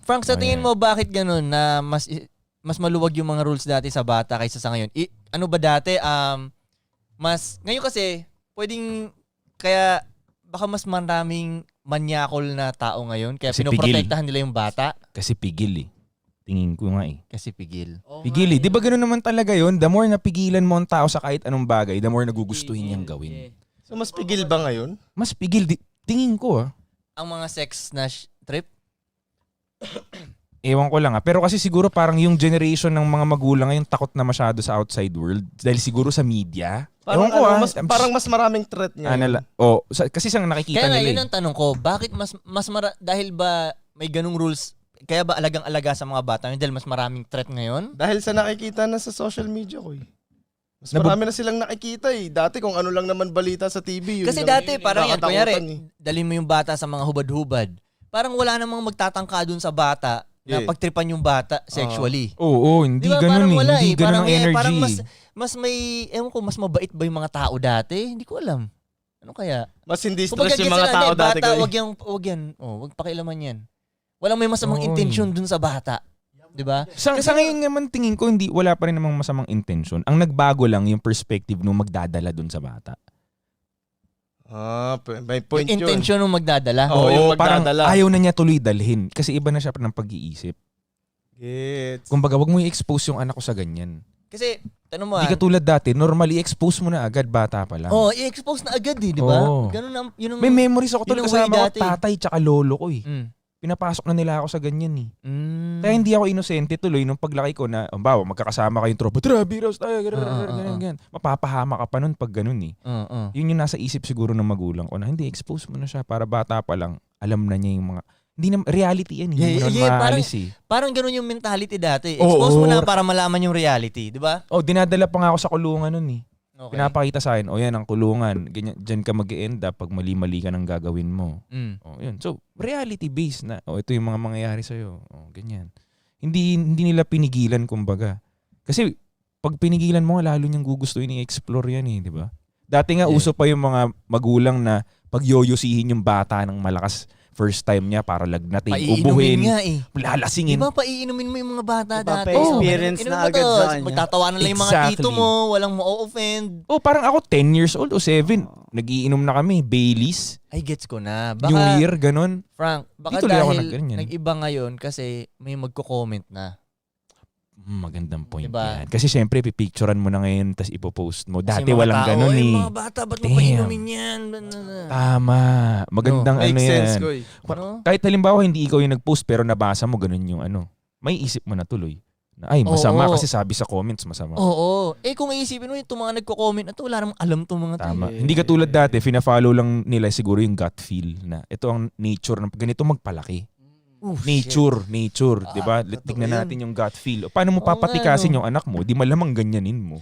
Frank, sa tingin mo bakit ganun na mas maluwag yung mga rules dati sa bata kaysa sa ngayon? Ano ba dati? Ngayon kasi, pwedeng, kaya baka mas maraming manyakol na tao ngayon. Kaya Kasi pinoprotektahan nila yung bata. Kasi pigil eh. Tingin ko nga eh. Kasi pigil. Pigil eh. Di ba ganoon naman talaga yun? The more napigilan mo ang tao sa kahit anong bagay, the more nagugustuhin niyang gawin. So mas pigil ba ngayon? Mas pigil. Tingin ko Ang mga sex na trip? Ewan ko lang pero kasi siguro parang yung generation ng mga magulang ngayon takot na masyado sa outside world dahil siguro sa media. Parang, Ewan ko parang mas maraming threat niya. Kasi sang nakikita Kaya nga, nila. yun ang tanong ko, bakit dahil ba may ganung rules, kaya ba alagang-alaga sa mga bata dahil mas maraming threat ngayon? Dahil sa nakikita na sa social media ko eh. Mas marami na silang nakikita eh. Dati kung ano lang naman balita sa TV. Yun Kasi lang dati, parang yan, kunyari, eh. dalhin mo yung bata sa mga hubad-hubad. Parang wala namang magtatangka dun sa bata na pagtripan yung bata sexually. Oo, hindi diba, ganun eh. Wala, Hindi ganun ang energy. Parang mas may, ewan ko, mas mabait ba yung mga tao dati? Hindi ko alam. Ano kaya? Mas hindi stress yung mga tao dati bata, ko. wag yan. Wag pakialaman yan. Walang may masamang intensyon dun sa bata. Diba? Sa ngayon naman tingin ko wala pa rin namang masamang intention. Ang nagbago lang yung perspective nung magdadala dun sa bata. May point yung intention nung magdadala. Oo, yung parang magdadala. ayaw na niya tuloy dalhin kasi iba na siya ng pag-iisip. Gets. Kumbaga, wag mo i-expose yung anak ko sa ganyan. Kasi, tanong mo Hindi katulad dati, normally i-expose mo na agad bata pa lang. i-expose na agad di ba? Ganun ang, yun ang, May memories ako tuloy kasama ko tatay tsaka lolo ko eh. Pinapasok na nila ako sa ganyan eh. Kaya hindi ako inosente tuloy nung paglaki ko na, bawa, magkakasama kayong tropa, tara, biros tayo, ganyan. Mapapahama ka pa nun pag ganun eh. Yun yung nasa isip siguro ng magulang ko na hindi, expose mo na siya para bata pa lang, alam na niya yung mga, hindi na, reality yan eh. Hindi mo na maalis eh. Parang ganun yung mentality dati. Expose mo na para malaman yung reality, di ba? Dinadala pa nga ako sa kulungan nun eh. Okay. Pinapakita sa akin, yan ang kulungan. Ganyan, dyan ka mag-e-end up pag mali-mali ka ng gagawin mo. Yun. So, reality-based na. Ito yung mga mangyayari sa'yo. Ganyan. Hindi nila pinigilan, kumbaga. Kasi, pag pinigilan mo, lalo niyang gugustuhin i-explore yan eh, di ba? Dati nga, uso pa yung mga magulang na pagyoyosihin yung bata ng malakas first time niya para lagnatin, ubuhin, nga eh. lalasingin. Diba paiinumin mo yung mga bata dati? Experience na agad sa kanya. Magtatawanan lang yung mga tito mo, walang mo-offend. Parang ako 10 years old o 7, nagiinom na kami, Baileys. Ay, gets ko na. Baka, New Year, ganun. Frank, baka Dito ako dahil nag-ganyan. nag-iba ngayon kasi may magko-comment na. Magandang point Diba? yan. Kasi syempre, pipicturean mo na ngayon tapos ipopost mo. Kasi Dati mga walang tao, ganun eh. mga bata, ba't mo painumin yan? Tama. Magandang Makes sense yan. ko eh. Kahit halimbawa hindi ikaw yung nag-post pero nabasa mo ganun yung may isip mo na tuloy. Ay, masama kasi sabi sa comments masama. Oo. Kung iisipin mo itong mga nagko-comment na to, wala namang alam itong mga to. Tama. Hindi katulad dati, fina-follow lang nila siguro yung gut feel na ito ang nature ng ganito magpalaki. Nature, di ba? Tignan natin yung gut feel. Paano mo papatikasin yung anak mo? Di malamang ganyanin mo.